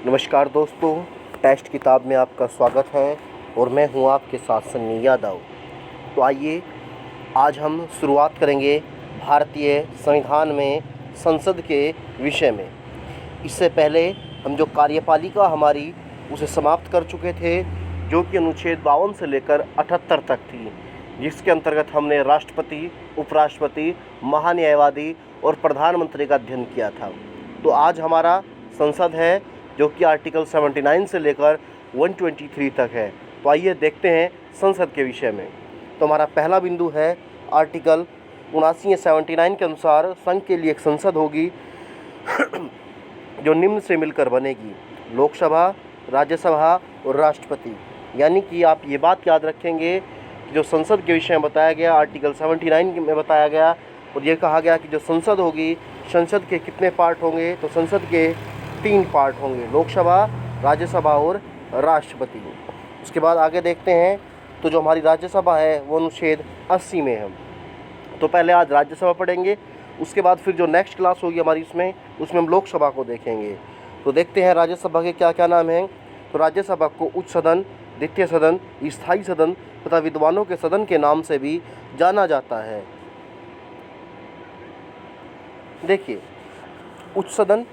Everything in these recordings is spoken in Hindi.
नमस्कार दोस्तों, टेस्ट किताब में आपका स्वागत है और मैं हूं आपके साथ सन्नी यादव। तो आइए आज हम शुरुआत करेंगे भारतीय संविधान में संसद के विषय में। इससे पहले हम जो कार्यपालिका हमारी उसे समाप्त कर चुके थे, जो कि अनुच्छेद 52 से लेकर 78 तक थी, जिसके अंतर्गत हमने राष्ट्रपति, उपराष्ट्रपति, महान्यायवादी और प्रधानमंत्री का अध्ययन किया था। तो आज हमारा संसद है जो कि आर्टिकल 79 से लेकर 123 तक है। तो आइए देखते हैं संसद के विषय में। तो हमारा पहला बिंदु है आर्टिकल 79 या 79 के अनुसार संघ के लिए एक संसद होगी जो निम्न से मिलकर बनेगी: लोकसभा, राज्यसभा और राष्ट्रपति। यानी कि आप ये बात याद रखेंगे कि जो संसद के विषय में बताया गया आर्टिकल 79 में बताया गया और ये कहा गया कि जो संसद होगी, संसद के कितने पार्ट होंगे, तो संसद के 3 पार्ट होंगे: लोकसभा, राज्यसभा और राष्ट्रपति। उसके बाद आगे देखते हैं। तो जो हमारी राज्यसभा है वो अनुच्छेद 80 में है। तो पहले आज राज्यसभा पढ़ेंगे, उसके बाद फिर जो नेक्स्ट क्लास होगी हमारी उसमें हम लोकसभा को देखेंगे। तो देखते हैं राज्यसभा के क्या क्या नाम हैं। तो राज्यसभा को उच्च सदन, द्वितीय सदन, स्थायी सदन तथा विद्वानों के सदन के नाम से भी जाना जाता है। देखिए, उच्च सदन,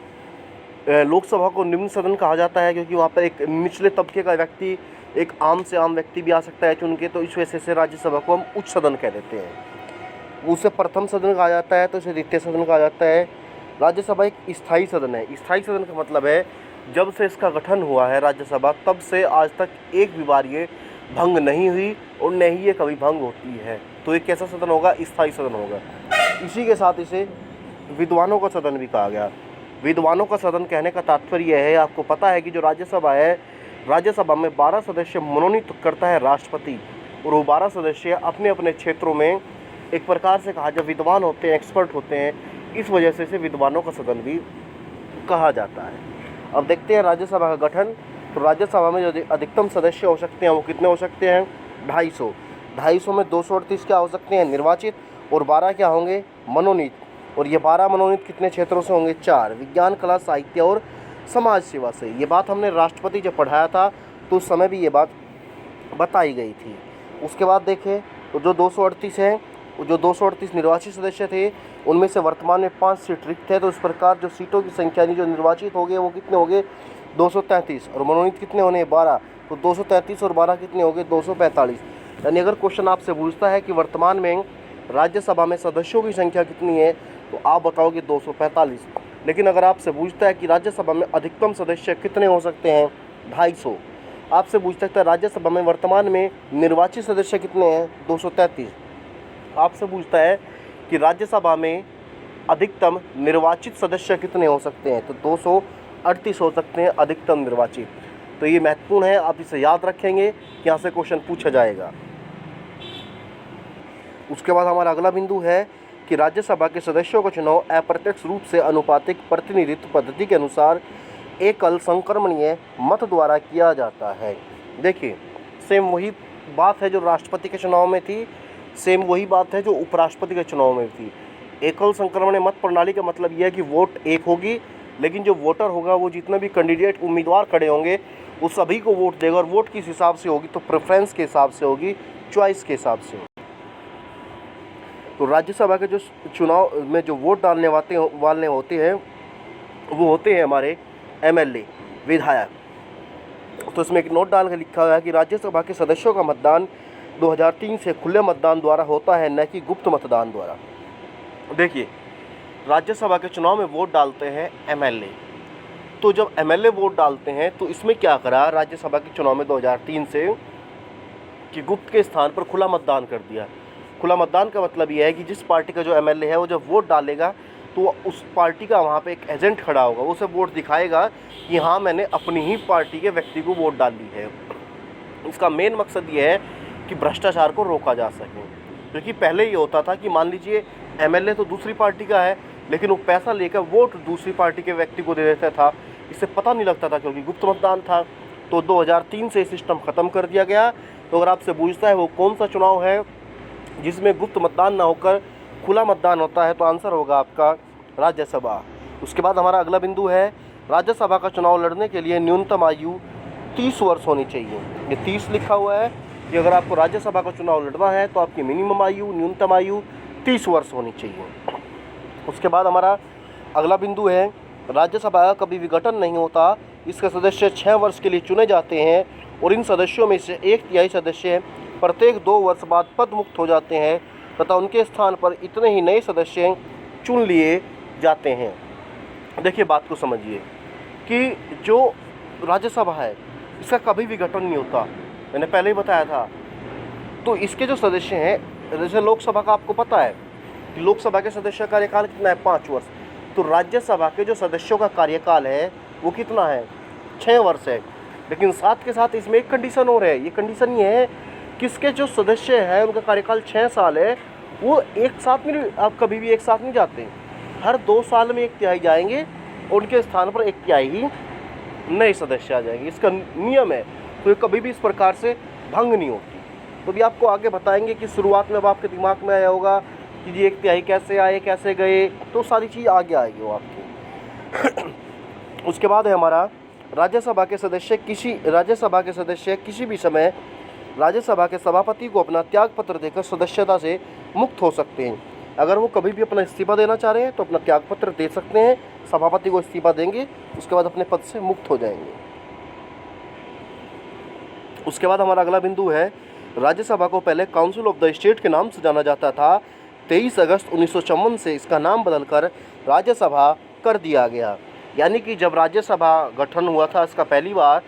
लोकसभा को निम्न सदन कहा जाता है क्योंकि वहाँ पर एक निचले तबके का व्यक्ति, एक आम से आम व्यक्ति भी आ सकता है चुन के, तो इस वजह से राज्यसभा को हम उच्च सदन कह देते हैं। उसे प्रथम सदन कहा जाता है, तो इसे द्वितीय सदन कहा जाता है। राज्यसभा एक स्थायी सदन है। स्थायी सदन का मतलब है जब से इसका गठन हुआ है राज्यसभा, तब से आज तक एक भी बार ये भंग नहीं हुई और न ही ये कभी भंग होती है। तो ये कैसा सदन होगा? स्थायी सदन होगा। इसी के साथ इसे विद्वानों का सदन भी कहा गया। विद्वानों का सदन कहने का तात्पर्य यह है, आपको पता है कि जो राज्यसभा है, राज्यसभा में 12 सदस्य मनोनीत करता है राष्ट्रपति, और वो 12 सदस्य अपने अपने क्षेत्रों में एक प्रकार से कहा, जब विद्वान होते हैं, एक्सपर्ट होते हैं, इस वजह से इसे विद्वानों का सदन भी कहा जाता है। अब देखते हैं राज्यसभा का गठन। तो राज्यसभा में जो अधिकतम सदस्य हो सकते हैं वो कितने हो सकते हैं? 250। 250 में 238 क्या हो सकते हैं? निर्वाचित, और 12 क्या होंगे? मनोनीत। और ये 12 मनोनीत कितने क्षेत्रों से होंगे? 4: विज्ञान, कला, साहित्य और समाज सेवा से। ये बात हमने राष्ट्रपति जब पढ़ाया था तो उस समय भी ये बात बताई गई थी। उसके बाद देखें तो जो 238 हैं, जो 238 निर्वाचित सदस्य थे, उनमें से वर्तमान में 5 सीट रिक्त है। तो इस प्रकार जो सीटों की संख्या जो निर्वाचित हो गए वो कितने हो गए? 233। और मनोनीत कितने होने? 12। तो 233 और 12 कितने हो गए? 245। यानी अगर क्वेश्चन आपसे पूछता है कि वर्तमान में राज्यसभा में सदस्यों की संख्या कितनी है, तो आप बताओगे 245। लेकिन अगर आपसे पूछता है कि राज्यसभा में अधिकतम सदस्य कितने हो सकते हैं? 250। आपसे पूछ सकता है राज्यसभा में वर्तमान में निर्वाचित सदस्य कितने हैं? 233। आपसे पूछता है कि राज्यसभा में अधिकतम निर्वाचित सदस्य कितने हो सकते हैं, तो 238 हो सकते हैं अधिकतम निर्वाचित। तो ये महत्वपूर्ण है, आप इसे याद रखेंगे कि यहाँ से क्वेश्चन पूछा जाएगा। उसके बाद हमारा अगला बिंदु है कि राज्यसभा के सदस्यों का चुनाव अप्रत्यक्ष रूप से अनुपातिक प्रतिनिधित्व पद्धति के अनुसार एकल संक्रमणीय मत द्वारा किया जाता है। देखिए, सेम वही बात है जो राष्ट्रपति के चुनाव में थी, सेम वही बात है जो उपराष्ट्रपति के चुनाव में थी। एकल संक्रमणीय मत प्रणाली का मतलब यह है कि वोट एक होगी, लेकिन जो वोटर होगा वो जितने भी कैंडिडेट उम्मीदवार खड़े होंगे वो सभी को वोट देगा, और वोट किस हिसाब से होगी? तो प्रेफरेंस के हिसाब से होगी, चॉइस के हिसाब से। तो राज्यसभा के जो चुनाव में जो वोट डालने वाले होते हैं वो होते हैं हमारे एमएलए, विधायक। तो इसमें एक नोट डाल के लिखा हुआ है कि राज्यसभा के सदस्यों का मतदान 2003 से खुले मतदान द्वारा होता है, न कि गुप्त मतदान द्वारा। देखिए, राज्यसभा के चुनाव में वोट डालते हैं एमएलए। तो जब एमएलए वोट डालते हैं तो इसमें क्या करा राज्यसभा के चुनाव में 2003 से कि गुप्त के स्थान पर खुला मतदान कर दिया। खुला मतदान का मतलब यह है कि जिस पार्टी का जो एमएलए है वो जब वोट डालेगा तो उस पार्टी का वहाँ पे एक एजेंट खड़ा होगा, उसे वोट दिखाएगा कि हाँ, मैंने अपनी ही पार्टी के व्यक्ति को वोट डाली है। इसका मेन मकसद ये है कि भ्रष्टाचार को रोका जा सके। क्योंकि पहले ये होता था कि मान लीजिए एमएलए तो दूसरी पार्टी का है, लेकिन वो पैसा लेकर वोट दूसरी पार्टी के व्यक्ति को दे देता था, इससे पता नहीं लगता था क्योंकि गुप्त मतदान था। तो 2003 से सिस्टम ख़त्म कर दिया गया। तो अगर आपसे पूछता है वो कौन सा चुनाव है जिसमें गुप्त मतदान ना होकर खुला मतदान होता है, तो आंसर होगा आपका राज्यसभा। उसके बाद हमारा अगला बिंदु है राज्यसभा का चुनाव लड़ने के लिए न्यूनतम आयु 30 वर्ष होनी चाहिए। ये 30 लिखा हुआ है कि अगर आपको राज्यसभा का चुनाव लड़ना है तो आपकी मिनिमम आयु, न्यूनतम आयु 30 वर्ष होनी चाहिए। उसके बाद हमारा अगला बिंदु है, राज्यसभा का कभी विघटन नहीं होता। इसके सदस्य 6 वर्ष के लिए चुने जाते हैं और इन सदस्यों में से 1/3 सदस्य प्रत्येक 2 वर्ष बाद पद मुक्त हो जाते हैं तथा उनके स्थान पर इतने ही नए सदस्य चुन लिए जाते हैं। देखिए बात को समझिए कि जो राज्यसभा है इसका कभी विघटन नहीं होता, मैंने पहले ही बताया था। तो इसके जो सदस्य हैं, जैसे लोकसभा का आपको पता है कि लोकसभा के सदस्य का कार्यकाल कितना है, 5 वर्ष। तो राज्यसभा के जो सदस्यों का कार्यकाल है वो कितना है, 6 वर्ष है। लेकिन साथ के साथ इसमें एक कंडीशन और है। ये कंडीशन ये है कि इसके जो सदस्य हैं उनका कार्यकाल 6 साल है, वो एक साथ नहीं, आप कभी भी एक साथ नहीं जाते, हर 2 साल में 1/3 जाएंगे और उनके स्थान पर 1/3 ही नए सदस्य आ जाएंगे। इसका नियम है, तो ये कभी भी इस प्रकार से भंग नहीं होती। तो भी आपको आगे बताएंगे कि शुरुआत में अब आपके दिमाग में आया होगा कि जी 1/3 कैसे आए, कैसे गए, तो सारी चीज़ आगे आएगी वो आपकी। उसके बाद है हमारा राज्यसभा के सदस्य किसी भी समय राज्यसभा के सभापति को अपना त्याग पत्र देकर सदस्यता से मुक्त हो सकते हैं। अगर वो कभी भी अपना इस्तीफा देना चाह रहे हैं तो अपना त्याग पत्र दे सकते हैं, सभापति को इस्तीफा देंगे, उसके बाद अपने पद से मुक्त हो जाएंगे। उसके बाद हमारा अगला बिंदु है, राज्यसभा को पहले काउंसिल ऑफ द स्टेट के नाम से जाना जाता था। 23 अगस्त 1954 से इसका नाम बदलकर राज्यसभा कर दिया गया। यानी कि जब राज्यसभा गठन हुआ था इसका पहली बार,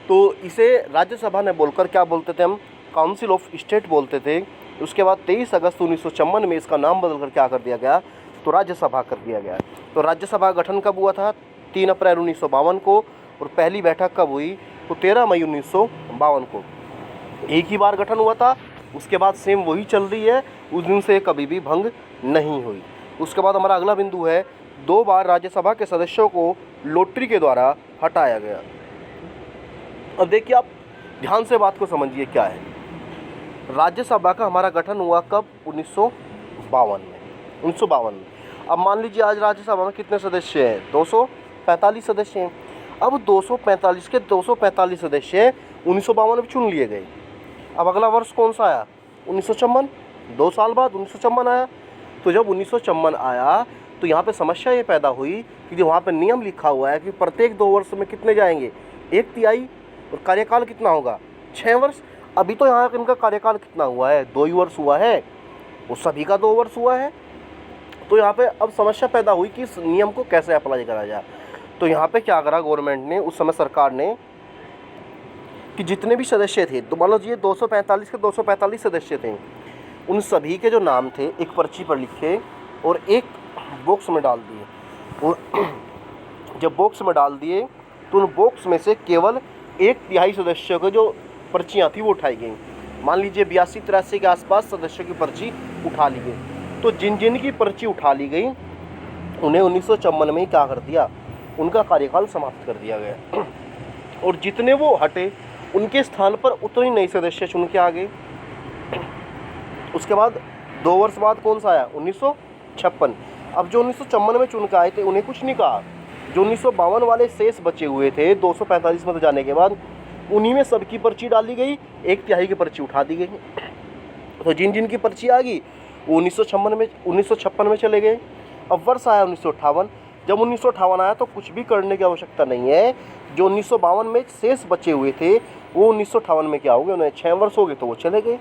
तो इसे राज्यसभा ने बोलकर क्या बोलते थे हम, काउंसिल ऑफ स्टेट बोलते थे। उसके बाद 23 अगस्त 1954 में इसका नाम बदलकर क्या कर दिया गया, तो राज्यसभा कर दिया गया। तो राज्यसभा गठन कब हुआ था, 3 अप्रैल 1952 को, और पहली बैठक कब हुई, तो 13 मई 1952 को। एक ही बार गठन हुआ था, उसके बाद सेम वही चल रही है, उस दिन से कभी भी भंग नहीं हुई। उसके बाद हमारा अगला बिंदु है, 2 बार राज्यसभा के सदस्यों को लॉटरी के द्वारा हटाया गया। अब देखिए आप ध्यान से बात को समझिए क्या है। राज्यसभा का हमारा गठन हुआ कब, 1952 में। अब मान लीजिए आज राज्यसभा में कितने सदस्य हैं, 245 सदस्य हैं। अब 245 के 245 सदस्य 1952 में चुन लिए गए। अब अगला वर्ष कौन सा आया, 1954, 2 साल बाद 1954 आया। तो जब 1954 आया तो यहाँ पे समस्या ये पैदा हुई कि जो वहाँ पे नियम लिखा हुआ है कि प्रत्येक 2 वर्ष में कितने जाएंगे, 1/3, और कार्यकाल कितना होगा, 6 वर्ष। अभी तो यहाँ इनका कार्यकाल कितना हुआ है, 2 ही वर्ष हुआ है, वो सभी का 2 वर्ष हुआ है। तो यहाँ पे अब समस्या पैदा हुई कि इस नियम को कैसे अप्लाई करा जाए। तो यहाँ पे क्या करा गवर्नमेंट ने, उस समय सरकार ने, कि जितने भी सदस्य थे, तो मान लो ये 245 के 245 सदस्य थे, उन सभी के जो नाम थे एक पर्ची पर लिखे और एक बॉक्स में डाल दिए। और जब बॉक्स में डाल दिए तो उन बॉक्स में से केवल 1/3 सदस्यों को जो पर्चियाँ थी वो उठाई गई। मान लीजिए 82-83 के आसपास सदस्यों की पर्ची उठा ली गई। तो जिन जिन की पर्ची उठा ली गई उन्हें 1954 में ही क्या कर दिया, उनका कार्यकाल समाप्त कर दिया गया। और जितने वो हटे उनके स्थान पर उतने नए सदस्य चुन के आ गए। उसके बाद 2 वर्ष बाद कौन सा आया, 1956। अब जो 1954 में चुन के आए थे उन्हें कुछ नहीं कहा। जो 1952 वाले शेष बचे हुए थे 245 में जाने के बाद, उन्हीं में सबकी पर्ची डाली गई, 1/3 की पर्ची उठा दी गई। तो जिन जिन की पर्ची आ गई वो 1956 में चले गए। अब वर्ष आया 1958। जब 1958 आया तो कुछ भी करने की आवश्यकता नहीं है। जो 1952 में शेष बचे हुए थे वो 1958 में क्या हो गए, उन्हें 6 वर्ष हो गए तो वो चले गए।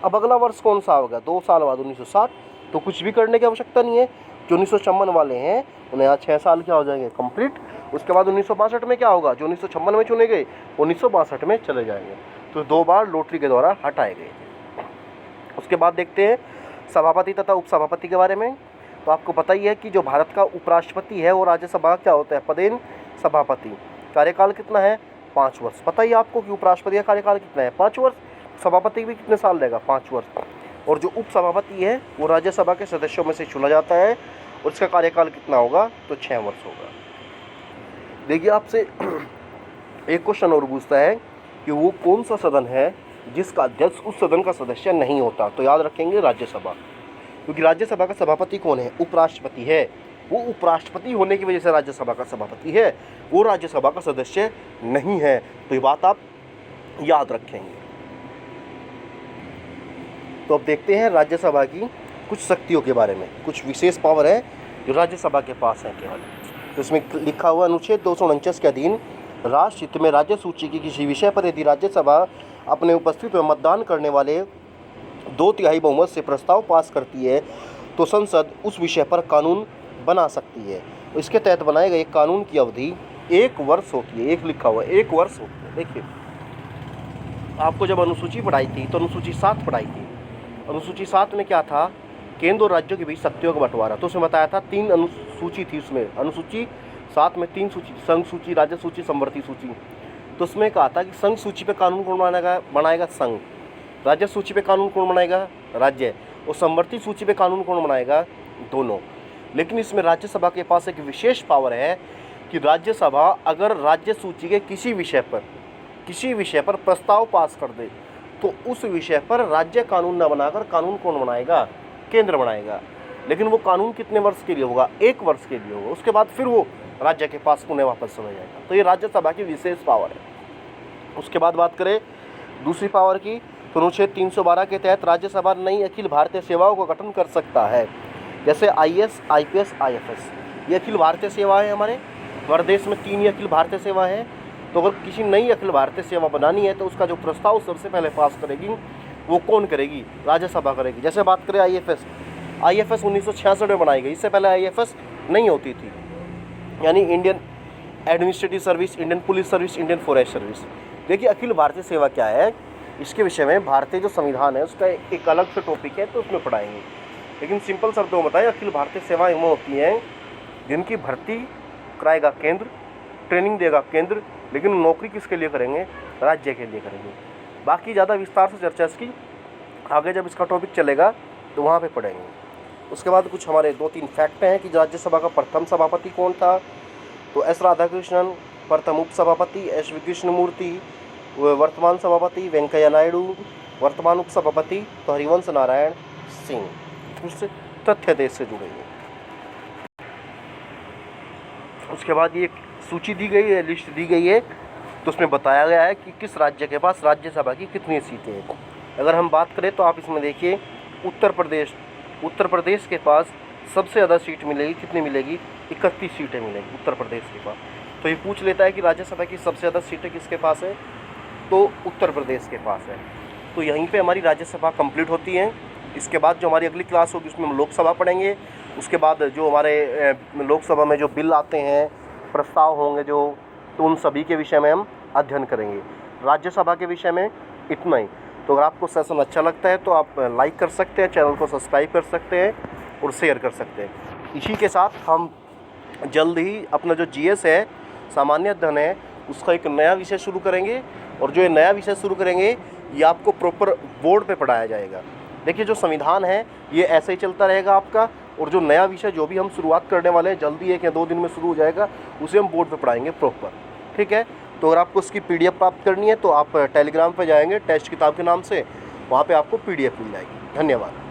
अब अगला वर्ष कौन सा होगा, 2 साल बाद 1960। तो कुछ भी करने की आवश्यकता नहीं है। जो 1954 वाले हैं उन्हें आज 6 साल क्या हो जाएंगे, कंप्लीट। उसके बाद 1962 में क्या होगा, जो 1956 में चुने गए 1962 में चले जाएंगे। तो 2 बार लॉटरी के द्वारा हटाए गए। उसके बाद देखते हैं सभापति तथा उपसभापति के बारे में। तो आपको पता ही है कि जो भारत का उपराष्ट्रपति है वो राज्यसभा क्या होता है, पदेन सभापति। कार्यकाल कितना है, 5 वर्ष। पता ही आपको कि उपराष्ट्रपति का कार्यकाल कितना है, 5 वर्ष। सभापति भी कितने साल रहेगा, 5 वर्ष। और जो उपसभापति है वो राज्यसभा के सदस्यों में से चुना जाता है और इसका कार्यकाल कितना होगा, तो 6 वर्ष होगा। देखिए आपसे एक क्वेश्चन और पूछता है कि वो कौन सा सदन है जिसका अध्यक्ष उस सदन का सदस्य नहीं होता। तो याद रखेंगे राज्यसभा, क्योंकि राज्यसभा का सभापति कौन है, उपराष्ट्रपति है। वो उपराष्ट्रपति होने की वजह से राज्यसभा का सभापति है, वो राज्यसभा का सदस्य नहीं है। तो ये बात आप याद रखेंगे। तो अब देखते हैं राज्यसभा की कुछ शक्तियों के बारे में, कुछ विशेष पावर है जो राज्यसभा के पास है केवल। तो इसमें लिखा हुआ अनुच्छेद 249 के अधीन राष्ट्रहित में राज्य सूची के किसी विषय पर यदि राज्यसभा अपने उपस्थित में मतदान करने वाले 2/3 बहुमत से प्रस्ताव पास करती है तो संसद उस विषय पर कानून बना सकती है। इसके तहत बनाए गए कानून की अवधि 1 वर्ष होती है। एक लिखा हुआ 1 वर्ष होती है। देखिए, आपको जब अनुसूची पढ़ाई थी तो अनुसूची 7 पढ़ाई थी। अनुसूची 7 में क्या था, केंद्र और राज्यों के बीच शक्तियों का बंटवारा। तो उसमें बताया था 3 अनुसूची थी उसमें। अनुसूची 7 में 3 सूची, संघ सूची, राज्य सूची, समवर्ती सूची। तो उसमें कहा था कि संघ सूची पे कानून कौन बनाएगा संघ, राज्य सूची पे कानून कौन बनाएगा राज्य, और समवर्ती सूची पे कानून कौन बनाएगा दोनों। लेकिन इसमें राज्यसभा के पास एक विशेष पावर है कि राज्यसभा अगर राज्य सूची के किसी विषय पर प्रस्ताव पास कर दे तो उस विषय पर राज्य कानून न बनाकर कानून कौन बनाएगा, केंद्र बनाएगा। लेकिन वो कानून कितने वर्ष के लिए होगा, 1 वर्ष के लिए होगा। उसके बाद फिर वो राज्य के पास पुनः वापस चला जाएगा। तो ये राज्यसभा की विशेष पावर है। उसके बाद बात करें दूसरी पावर की, तो अनुच्छेद 312 के तहत राज्यसभा नई अखिल भारतीय सेवाओं का गठन कर सकता है, जैसे IAS, IPS, IFS। ये अखिल भारतीय सेवा है। हमारे देश में 3 ही अखिल भारतीय सेवा है। तो अगर किसी नई अखिल भारतीय सेवा बनानी है तो उसका जो प्रस्ताव सबसे पहले पास करेगी वो कौन करेगी, राज्यसभा करेगी। जैसे बात करें IFS 1966 में बनाई गई। इससे पहले IFS नहीं होती थी, यानी Indian administrative service, Indian police service, Indian forest service. देखिए, अखिल भारतीय सेवा क्या है, इसके विषय में भारतीय जो संविधान है उसका एक अलग से टॉपिक है, तो उसमें पढ़ाएंगे। लेकिन सिंपल शब्दों में बताएं, अखिल भारतीय सेवाएं वो होती हैं जिनकी भर्ती कराएगा केंद्र, ट्रेनिंग देगा केंद्र, लेकिन नौकरी किसके लिए करेंगे, राज्य के लिए करेंगे। बाकी ज़्यादा विस्तार से चर्चा इसकी आगे जब इसका टॉपिक चलेगा तो वहाँ पे पढ़ेंगे। उसके बाद कुछ हमारे 2-3 फैक्ट हैं कि राज्यसभा का प्रथम सभापति कौन था। तो S राधाकृष्णन प्रथम उपसभापति, S V कृष्णमूर्ति वर्तमान सभापति, वेंकैया नायडू वर्तमान उपसभापति, तो हरिवंश नारायण सिंह। उससे तथ्य देश से जुड़े हैं। उसके बाद ये सूची दी गई है, लिस्ट दी गई है, तो उसमें बताया गया है कि किस राज्य के पास राज्यसभा की कितनी सीटें हैं। अगर हम बात करें तो आप इसमें देखिए, उत्तर प्रदेश के पास सबसे ज़्यादा सीट मिलेगी। कितनी मिलेगी, 31 सीटें मिलेगी उत्तर प्रदेश के पास। तो ये पूछ लेता है कि राज्यसभा की सबसे ज़्यादा सीटें किसके पास है, तो उत्तर प्रदेश के पास है। तो यहीं पे हमारी राज्यसभा कंप्लीट होती है। इसके बाद जो हमारी अगली क्लास होगी उसमें हम लोकसभा पढ़ेंगे। उसके बाद जो हमारे लोकसभा में जो बिल आते हैं, प्रस्ताव होंगे जो, तो उन सभी के विषय में हम अध्ययन करेंगे। राज्यसभा के विषय में इतना ही। तो अगर आपको सेशन अच्छा लगता है तो आप लाइक कर सकते हैं, चैनल को सब्सक्राइब कर सकते हैं और शेयर कर सकते हैं। इसी के साथ हम जल्द ही अपना जो GS है, सामान्य अध्ययन है, उसका एक नया विषय शुरू करेंगे। और जो ये नया विषय शुरू करेंगे ये आपको प्रॉपर बोर्ड पे पढ़ाया जाएगा। देखिए, जो संविधान है ये ऐसे ही चलता रहेगा आपका, और जो नया विषय जो भी हम शुरुआत करने वाले हैं जल्दी 1 या 2 दिन में शुरू हो जाएगा, उसे हम बोर्ड पे पढ़ाएंगे प्रॉपर। ठीक है। तो अगर आपको उसकी PDF प्राप्त करनी है तो आप टेलीग्राम पे जाएंगे टेस्ट किताब के नाम से, वहाँ पे आपको PDF मिल जाएगी। धन्यवाद।